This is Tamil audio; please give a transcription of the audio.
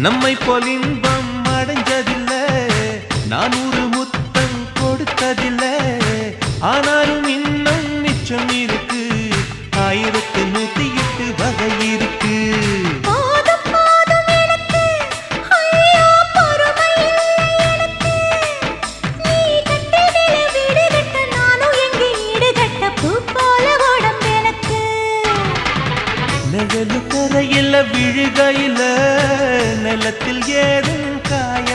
நம்மை போல் இன்பம் அடைஞ்சதில்ல, நான் ஒரு முத்தம் கொடுத்ததில்லை. ஆனாலும் இன்னும் மிச்சம் இருக்கு, 1108 வகை இருக்கு. நிழலு கரையில விழுகையில நிலத்தில் ஏதும் காய